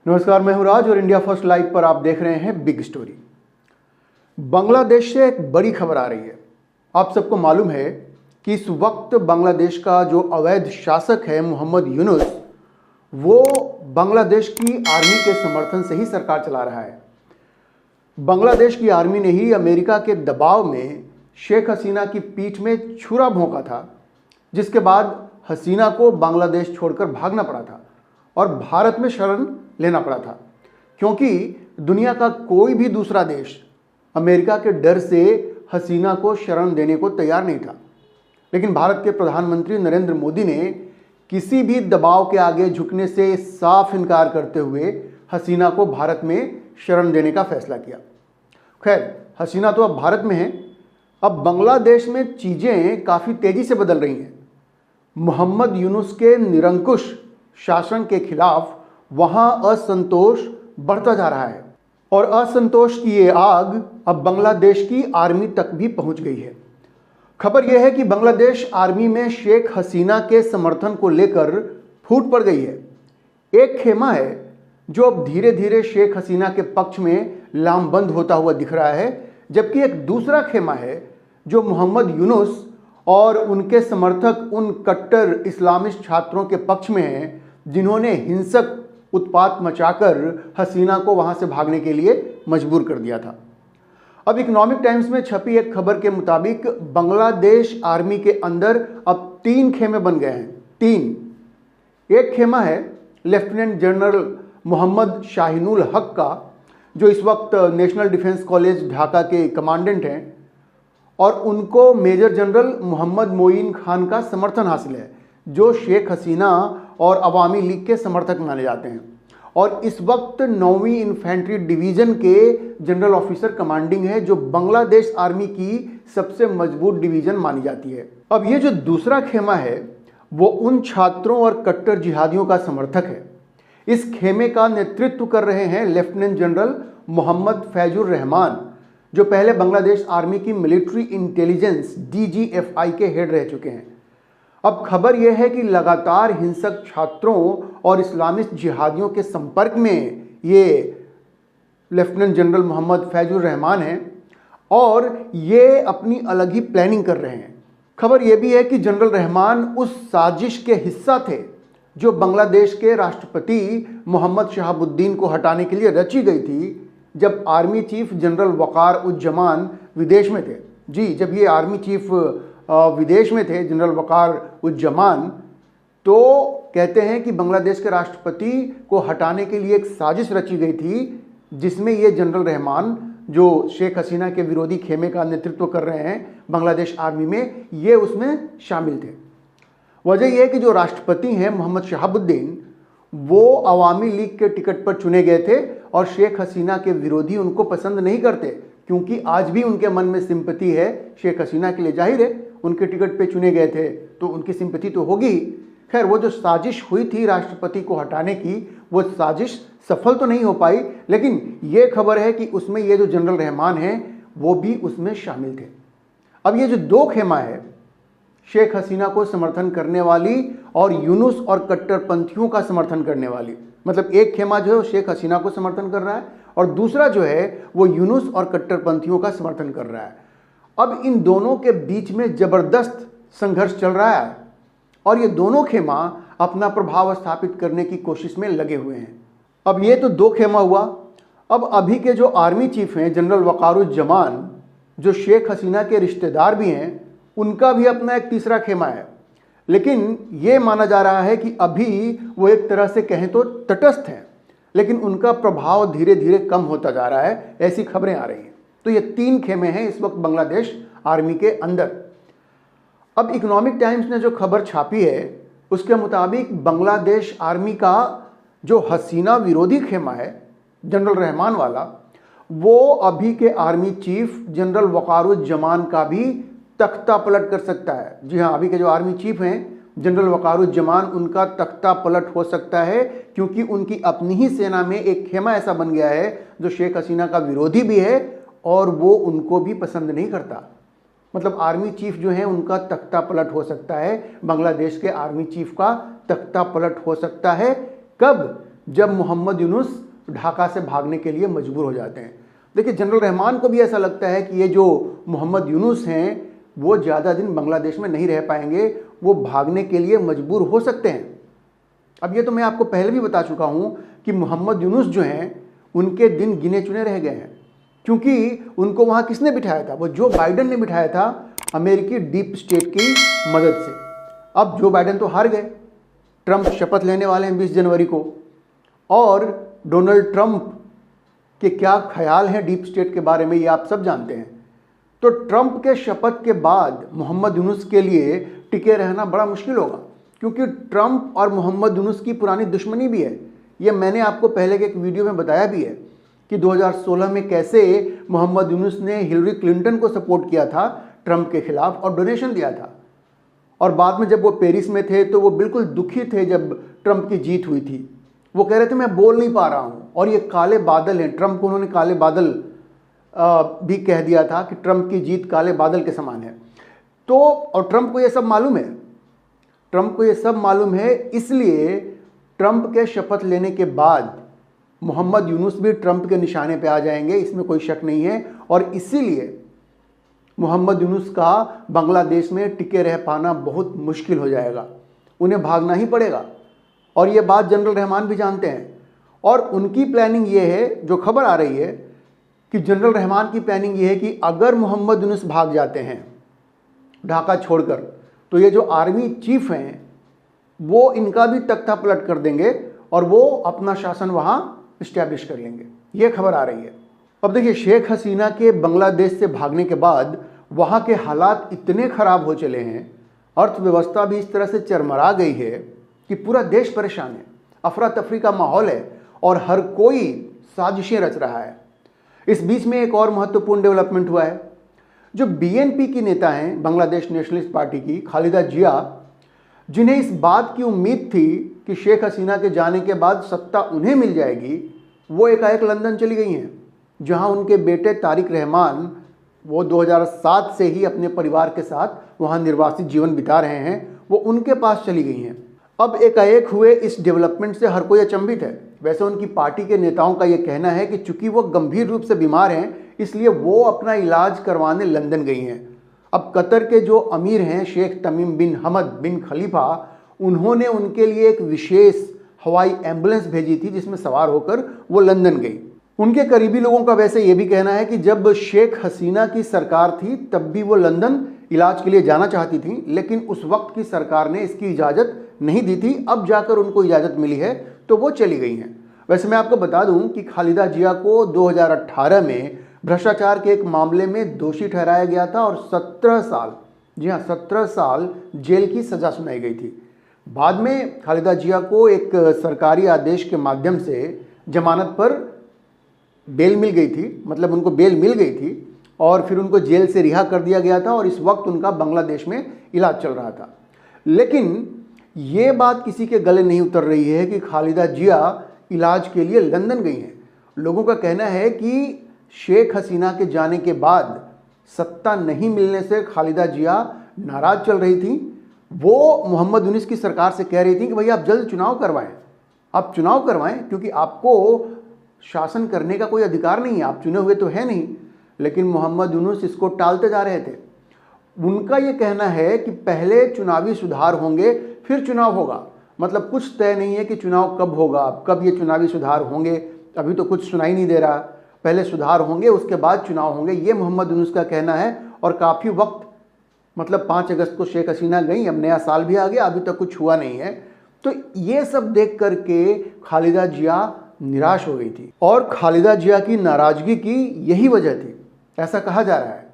नमस्कार, मैं हूं राज और इंडिया फर्स्ट लाइव पर आप देख रहे हैं बिग स्टोरी। बांग्लादेश से एक बड़ी खबर आ रही है। आप सबको मालूम है कि इस वक्त बांग्लादेश का जो अवैध शासक है मोहम्मद यूनुस, वो बांग्लादेश की आर्मी के समर्थन से ही सरकार चला रहा है। बांग्लादेश की आर्मी ने ही अमेरिका के दबाव में शेख हसीना की पीठ में छुरा भोंका था, जिसके बाद हसीना को बांग्लादेश छोड़कर भागना पड़ा था और भारत में शरण लेना पड़ा था, क्योंकि दुनिया का कोई भी दूसरा देश अमेरिका के डर से हसीना को शरण देने को तैयार नहीं था। लेकिन भारत के प्रधानमंत्री नरेंद्र मोदी ने किसी भी दबाव के आगे झुकने से साफ इनकार करते हुए हसीना को भारत में शरण देने का फैसला किया। खैर, हसीना तो अब भारत में है। अब बांग्लादेश में चीज़ें काफ़ी तेज़ी से बदल रही हैं। मोहम्मद यूनुस के निरंकुश शासन के खिलाफ वहां असंतोष बढ़ता जा रहा है और असंतोष की ये आग अब बांग्लादेश की आर्मी तक भी पहुंच गई है। खबर यह है कि बांग्लादेश आर्मी में शेख हसीना के समर्थन को लेकर फूट पड़ गई है। एक खेमा है जो अब धीरे धीरे शेख हसीना के पक्ष में लामबंद होता हुआ दिख रहा है, जबकि एक दूसरा खेमा है जो मोहम्मद यूनुस और उनके समर्थक उन कट्टर इस्लामिस्ट छात्रों के पक्ष में हैं, जिन्होंने हिंसक उत्पात मचाकर हसीना को वहां से भागने के लिए मजबूर कर दिया था। अब इकोनॉमिक टाइम्स में छपी एक खबर के मुताबिक बांग्लादेश आर्मी के अंदर अब 3 खेमे बन गए हैं। 3। एक खेमा है लेफ्टिनेंट जनरल मोहम्मद शाहीनुल हक का, जो इस वक्त नेशनल डिफेंस कॉलेज ढाका के कमांडेंट हैं, और उनको मेजर जनरल मोहम्मद मोइन खान का समर्थन हासिल है, जो शेख हसीना और अवामी लीग के समर्थक माने जाते हैं और इस वक्त 9वीं इन्फेंट्री डिवीजन के जनरल ऑफिसर कमांडिंग है, जो बांग्लादेश आर्मी की सबसे मजबूत डिवीजन मानी जाती है। अब ये जो दूसरा खेमा है वो उन छात्रों और कट्टर जिहादियों का समर्थक है। इस खेमे का नेतृत्व कर रहे हैं लेफ्टिनेंट जनरल मोहम्मद फैजुर रहमान, जो पहले बांग्लादेश आर्मी की मिलिट्री इंटेलिजेंस DGFI के हेड रह चुके हैं। अब खबर यह है कि लगातार हिंसक छात्रों और इस्लामिस्ट जिहादियों के संपर्क में ये लेफ्टिनेंट जनरल मोहम्मद फैजुर रहमान हैं और ये अपनी अलग ही प्लानिंग कर रहे हैं। खबर यह भी है कि जनरल रहमान उस साजिश के हिस्सा थे जो बांग्लादेश के राष्ट्रपति मोहम्मद शहाबुद्दीन को हटाने के लिए रची गई थी, जब आर्मी चीफ जनरल वकार उज्जमान विदेश में थे। जी, जब ये आर्मी चीफ विदेश में थे, जनरल वकार उज्जमान, तो कहते हैं कि बांग्लादेश के राष्ट्रपति को हटाने के लिए एक साजिश रची गई थी, जिसमें ये जनरल रहमान, जो शेख हसीना के विरोधी खेमे का नेतृत्व कर रहे हैं बांग्लादेश आर्मी में, ये उसमें शामिल थे। वजह यह है कि जो राष्ट्रपति हैं मोहम्मद शहाबुद्दीन, वो अवामी लीग के टिकट पर चुने गए थे और शेख हसीना के विरोधी उनको पसंद नहीं करते, क्योंकि आज भी उनके मन में सिंपैथी है शेख हसीना के लिए। जाहिर है, उनके टिकट पे चुने गए थे तो उनकी सिंपैथी तो होगी। खैर, वो जो साजिश हुई थी राष्ट्रपति को हटाने की, वो साजिश सफल तो नहीं हो पाई, लेकिन ये खबर है कि उसमें ये जो जनरल रहमान हैं वो भी उसमें शामिल थे। अब ये जो 2 खेमा है, शेख हसीना को समर्थन करने वाली और यूनुस और कट्टरपंथियों का समर्थन करने वाली, मतलब एक खेमा जो है शेख हसीना को समर्थन कर रहा है और दूसरा जो है वो यूनुस और कट्टरपंथियों का समर्थन कर रहा है। अब इन दोनों के बीच में जबरदस्त संघर्ष चल रहा है और ये दोनों खेमा अपना प्रभाव स्थापित करने की कोशिश में लगे हुए हैं। अब ये तो 2 खेमा हुआ। अब अभी के जो आर्मी चीफ हैं जनरल वकारुज्जमान, जो शेख हसीना के रिश्तेदार भी हैं, उनका भी अपना एक तीसरा खेमा है। लेकिन ये माना जा रहा है कि अभी वो एक तरह से कहें तो तटस्थ हैं, लेकिन उनका प्रभाव धीरे धीरे कम होता जा रहा है, ऐसी खबरें आ रही हैं। तो ये 3 खेमे हैं इस वक्त बांग्लादेश आर्मी के अंदर। अब इकोनॉमिक टाइम्स ने जो खबर छापी है उसके मुताबिक बांग्लादेश आर्मी का जो हसीना विरोधी खेमा है जनरल रहमान वाला, वो अभी के आर्मी चीफ जनरल वकारुज्जमान का भी तख्ता पलट कर सकता है। जी हाँ, अभी के जो आर्मी चीफ हैं जनरल वकारुज्जमान, उनका तख्ता पलट हो सकता है, क्योंकि उनकी अपनी ही सेना में एक खेमा ऐसा बन गया है जो शेख हसीना का विरोधी भी है और वो उनको भी पसंद नहीं करता। मतलब आर्मी चीफ जो है उनका तख्ता पलट हो सकता है, बांग्लादेश के आर्मी चीफ का तख्ता पलट हो सकता है। कब? जब मोहम्मद यूनुस ढाका से भागने के लिए मजबूर हो जाते हैं। देखिए, जनरल रहमान को भी ऐसा लगता है कि ये जो मोहम्मद यूनुस हैं वो ज़्यादा दिन बांग्लादेश में नहीं रह पाएंगे, वो भागने के लिए मजबूर हो सकते हैं। अब ये तो मैं आपको पहले भी बता चुका हूँ कि मोहम्मद यूनुस जो हैं उनके दिन गिने चुने रह गए हैं, क्योंकि उनको वहाँ किसने बिठाया था? वो जो बाइडेन ने बिठाया था, अमेरिकी डीप स्टेट की मदद से। अब जो बाइडेन तो हार गए, ट्रंप शपथ लेने वाले हैं 20 जनवरी को, और डोनाल्ड ट्रंप के क्या ख्याल हैं डीप स्टेट के बारे में ये आप सब जानते हैं। तो ट्रंप के शपथ के बाद मोहम्मद यूनुस के लिए टिके रहना बड़ा मुश्किल होगा, क्योंकि ट्रंप और मोहम्मद यूनुस की पुरानी दुश्मनी भी है। ये मैंने आपको पहले के एक वीडियो में बताया भी है कि 2016 में कैसे मोहम्मद यूनुस ने हिलरी क्लिंटन को सपोर्ट किया था ट्रंप के खिलाफ और डोनेशन दिया था, और बाद में जब वो पेरिस में थे तो वो बिल्कुल दुखी थे जब ट्रंप की जीत हुई थी। वो कह रहे थे मैं बोल नहीं पा रहा हूँ, और ये काले बादल हैं। ट्रंप को उन्होंने काले बादल भी कह दिया था कि ट्रंप की जीत काले बादल के समान है। तो और ट्रंप को ये सब मालूम है, ट्रंप को ये सब मालूम है, इसलिए ट्रंप के शपथ लेने के बाद मोहम्मद यूनुस भी ट्रंप के निशाने पे आ जाएंगे, इसमें कोई शक नहीं है। और इसीलिए मोहम्मद यूनुस का बांग्लादेश में टिके रह पाना बहुत मुश्किल हो जाएगा, उन्हें भागना ही पड़ेगा। और ये बात जनरल रहमान भी जानते हैं, और उनकी प्लानिंग ये है, जो खबर आ रही है कि जनरल रहमान की प्लानिंग ये है कि अगर मोहम्मद यूनुस भाग जाते हैं ढाका छोड़कर, तो ये जो आर्मी चीफ हैं वो इनका भी तख्ता पलट कर देंगे और वो अपना शासन वहाँ इस्टेब्लिश कर लेंगे। ये खबर आ रही है। अब देखिए, शेख हसीना के बांग्लादेश से भागने के बाद वहाँ के हालात इतने ख़राब हो चले हैं, अर्थव्यवस्था भी इस तरह से चरमरा गई है कि पूरा देश परेशान है, अफरा तफरी का माहौल है और हर कोई साजिशें रच रहा है। इस बीच में एक और महत्वपूर्ण डेवलपमेंट हुआ है। जो बीएनपी की नेता हैं, बांग्लादेश नेशनलिस्ट पार्टी की खालिदा जिया, जिन्हें इस बात की उम्मीद थी कि शेख हसीना के जाने के बाद सत्ता उन्हें मिल जाएगी, वो एकाएक लंदन चली गई हैं, जहां उनके बेटे तारिक रहमान वो 2007 से ही अपने परिवार के साथ वहां निर्वासित जीवन बिता रहे हैं, वो उनके पास चली गई हैं। अब एकाएक हुए इस डेवलपमेंट से हर कोई अचंभित है। वैसे उनकी पार्टी के नेताओं का ये कहना है कि चूंकि वो गंभीर रूप से बीमार हैं, इसलिए वो अपना इलाज करवाने लंदन गई हैं। अब कतर के जो अमीर हैं शेख तमीम बिन हमद बिन खलीफा, उन्होंने उनके लिए एक विशेष हवाई एम्बुलेंस भेजी थी जिसमें सवार होकर वो लंदन गई। उनके करीबी लोगों का वैसे ये भी कहना है कि जब शेख हसीना की सरकार थी तब भी वो लंदन इलाज के लिए जाना चाहती थी, लेकिन उस वक्त की सरकार ने इसकी इजाज़त नहीं दी थी। अब जाकर उनको इजाज़त मिली है तो वो चली गई हैं। वैसे मैं आपको बता दूं कि खालिदा जिया को 2018 में भ्रष्टाचार के एक मामले में दोषी ठहराया गया था और 17 साल, जी हाँ 17 साल जेल की सज़ा सुनाई गई थी। बाद में खालिदा जिया को एक सरकारी आदेश के माध्यम से जमानत पर बेल मिल गई थी, मतलब उनको बेल मिल गई थी और फिर उनको जेल से रिहा कर दिया गया था और इस वक्त उनका बांग्लादेश में इलाज चल रहा था। लेकिन ये बात किसी के गले नहीं उतर रही है कि खालिदा जिया इलाज के लिए लंदन गई हैं। लोगों का कहना है कि शेख हसीना के जाने के बाद सत्ता नहीं मिलने से खालिदा जिया नाराज़ चल रही थी। वो मोहम्मद यूनुस की सरकार से कह रही थी कि भैया आप जल्द चुनाव करवाएं, आप चुनाव करवाएं, क्योंकि आपको शासन करने का कोई अधिकार नहीं है, आप चुने हुए तो है नहीं। लेकिन मोहम्मद यूनुस इसको टालते जा रहे थे। उनका ये कहना है कि पहले चुनावी सुधार होंगे फिर चुनाव होगा, मतलब कुछ तय नहीं है कि चुनाव कब होगा, कब ये चुनावी सुधार होंगे, अभी तो कुछ सुनाई नहीं दे रहा। पहले सुधार होंगे उसके बाद चुनाव होंगे, ये मोहम्मद यूनुस का कहना है। और काफ़ी वक्त, मतलब 5 अगस्त को शेख हसीना गई, अब नया साल भी आ गया, अभी तक कुछ हुआ नहीं है। तो ये सब देख करके खालिदा जिया निराश हो गई थी और खालिदा जिया की नाराज़गी की यही वजह थी, ऐसा कहा जा रहा है।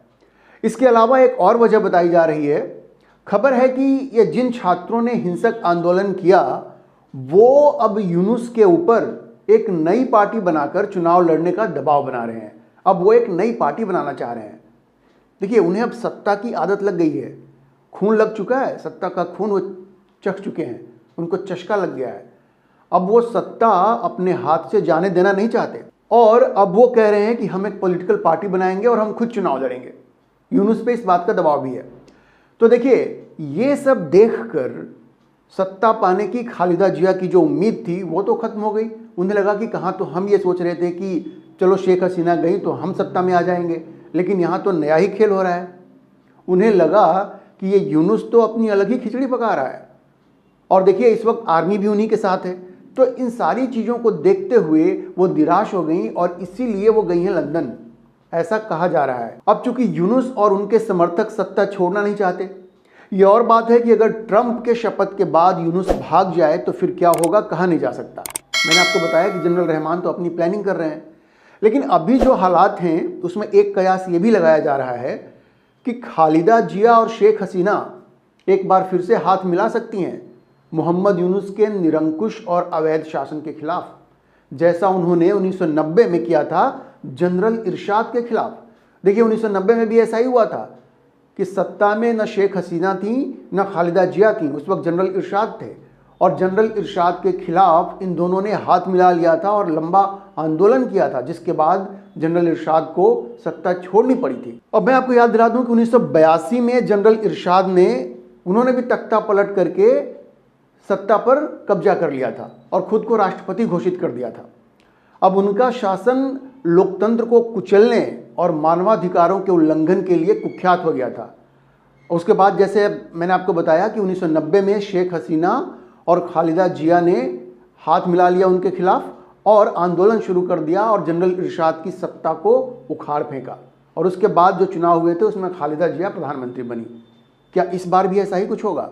इसके अलावा एक और वजह बताई जा रही है। खबर है कि ये जिन छात्रों ने हिंसक आंदोलन किया वो अब यूनुस के ऊपर एक नई पार्टी बनाकर चुनाव लड़ने का दबाव बना रहे हैं। अब वो एक नई पार्टी बनाना चाह रहे हैं। देखिए, उन्हें अब सत्ता की आदत लग गई है, खून लग चुका है, सत्ता का खून वो चख चुके हैं, उनको चस्का लग गया है। अब वो सत्ता अपने हाथ से जाने देना नहीं चाहते और अब वो कह रहे हैं कि हम एक पॉलिटिकल पार्टी बनाएंगे और हम खुद चुनाव लड़ेंगे। यूनुस पे इस बात का दबाव भी है। तो देखिए, ये सब देखकर सत्ता पाने की खालिदा जिया की जो उम्मीद थी वो तो खत्म हो गई। उन्हें लगा कि कहाँ तो हम ये सोच रहे थे कि चलो शेख हसीना गई तो हम सत्ता में आ जाएंगे, लेकिन यहाँ तो नया ही खेल हो रहा है। उन्हें लगा कि ये यूनुस तो अपनी अलग ही खिचड़ी पका रहा है। और देखिए इस वक्त आर्मी भी उन्हीं के साथ है। तो इन सारी चीज़ों को देखते हुए वो निराश हो गई और इसीलिए वो गई हैं लंदन, ऐसा कहा जा रहा है। अब चूंकि यूनुस और उनके समर्थक सत्ता छोड़ना नहीं चाहते, ये और बात है कि अगर ट्रंप के शपथ के बाद यूनुस भाग जाए तो फिर क्या होगा, कहा नहीं जा सकता। मैंने आपको बताया कि जनरल रहमान तो अपनी प्लानिंग कर रहे हैं, लेकिन अभी जो हालात हैं उसमें एक कयास ये भी लगाया जा रहा है कि खालिदा जिया और शेख हसीना एक बार फिर से हाथ मिला सकती हैं मोहम्मद यूनुस के निरंकुश और अवैध शासन के खिलाफ, जैसा उन्होंने 1990 में किया था जनरल इरशाद के खिलाफ। देखिए 1990 में भी ऐसा ही हुआ था कि सत्ता में न शेख हसीना थी न खालिदा जिया थी, उस वक्त जनरल इरशाद थे, और जनरल इरशाद के खिलाफ इन दोनों ने हाथ मिला लिया था और लंबा आंदोलन किया था, जिसके बाद जनरल इरशाद को सत्ता छोड़नी पड़ी थी। अब मैं आपको याद दिला दूं कि 1982 में जनरल इरशाद उन्होंने भी तख्ता पलट करके सत्ता पर कब्जा कर लिया था और खुद को राष्ट्रपति घोषित कर दिया था। अब उनका शासन लोकतंत्र को कुचलने और मानवाधिकारों के उल्लंघन के लिए कुख्यात हो गया था। उसके बाद जैसे मैंने आपको बताया कि 1990 में शेख हसीना और खालिदा जिया ने हाथ मिला लिया उनके खिलाफ और आंदोलन शुरू कर दिया और जनरल इरशाद की सत्ता को उखाड़ फेंका, और उसके बाद जो चुनाव हुए थे उसमें खालिदा जिया प्रधानमंत्री बनी। क्या इस बार भी ऐसा ही कुछ होगा?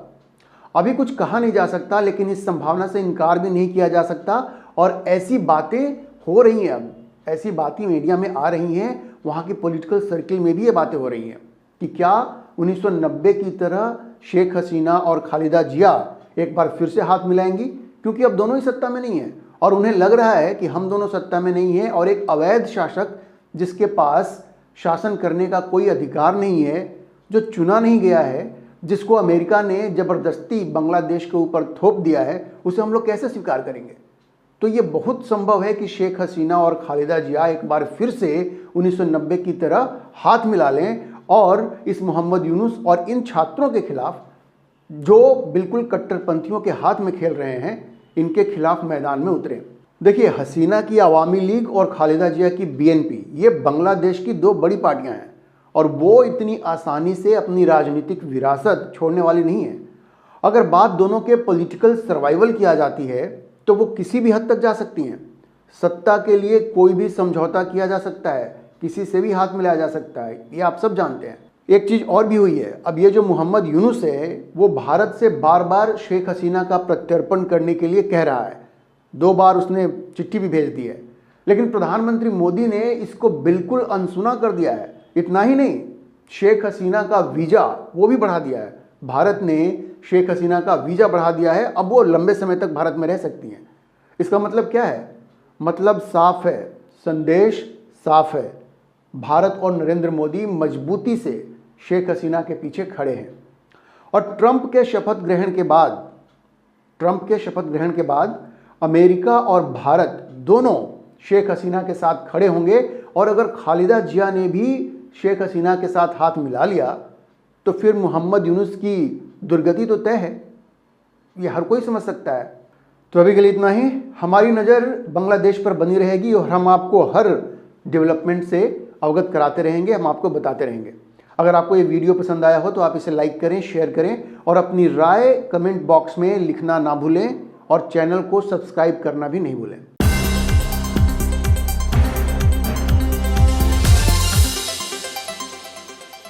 अभी कुछ कहा नहीं जा सकता, लेकिन इस संभावना से इनकार भी नहीं किया जा सकता। और ऐसी बातें हो रही हैं, अब ऐसी बातें मीडिया में आ रही हैं, वहाँ की पॉलिटिकल सर्किल में भी ये बातें हो रही हैं कि क्या 1990 की तरह शेख हसीना और खालिदा जिया एक बार फिर से हाथ मिलाएंगी, क्योंकि अब दोनों ही सत्ता में नहीं हैं और उन्हें लग रहा है कि हम दोनों सत्ता में नहीं हैं और एक अवैध शासक जिसके पास शासन करने का कोई अधिकार नहीं है, जो चुना नहीं गया है, जिसको अमेरिका ने ज़बरदस्ती बांग्लादेश के ऊपर थोप दिया है, उसे हम लोग कैसे स्वीकार करेंगे? तो ये बहुत संभव है कि शेख हसीना और खालिदा जिया एक बार फिर से 1990 की तरह हाथ मिला लें और इस मोहम्मद यूनुस और इन छात्रों के खिलाफ, जो बिल्कुल कट्टरपंथियों के हाथ में खेल रहे हैं, इनके खिलाफ मैदान में उतरें। देखिए हसीना की अवामी लीग और खालिदा जिया की बीएनपी, ये बांग्लादेश की दो बड़ी पार्टियां हैं और वो इतनी आसानी से अपनी राजनीतिक विरासत छोड़ने वाली नहीं है। अगर बात दोनों के पॉलिटिकल सर्वाइवल की आ जाती है तो वो किसी भी हद तक जा सकती हैं। सत्ता के लिए कोई भी समझौता किया जा सकता है, किसी से भी हाथ मिलाया जा सकता है, ये आप सब जानते हैं। एक चीज़ और भी हुई है, अब ये जो मोहम्मद यूनुस है वो भारत से बार बार शेख हसीना का प्रत्यर्पण करने के लिए कह रहा है। 2 बार उसने चिट्ठी भी भेज दी है, लेकिन प्रधानमंत्री मोदी ने इसको बिल्कुल अनसुना कर दिया है। इतना ही नहीं, शेख हसीना का वीज़ा वो भी बढ़ा दिया है। भारत ने शेख हसीना का वीज़ा बढ़ा दिया है, अब वो लंबे समय तक भारत में रह सकती हैं। इसका मतलब क्या है? मतलब साफ है, संदेश साफ है। भारत और नरेंद्र मोदी मजबूती से शेख हसीना के पीछे खड़े हैं और ट्रंप के शपथ ग्रहण के बाद अमेरिका और भारत दोनों शेख हसीना के साथ खड़े होंगे। और अगर खालिदा जिया ने भी शेख हसीना के साथ हाथ मिला लिया तो फिर मोहम्मद यूनुस की दुर्गति तो तय है, ये हर कोई समझ सकता है। तो अभी के लिए इतना ही। हमारी नज़र बांग्लादेश पर बनी रहेगी और हम आपको हर डेवलपमेंट से अवगत कराते रहेंगे, हम आपको बताते रहेंगे। अगर आपको ये वीडियो पसंद आया हो तो आप इसे लाइक करें, शेयर करें और अपनी राय कमेंट बॉक्स में लिखना ना भूलें और चैनल को सब्सक्राइब करना भी नहीं भूलें।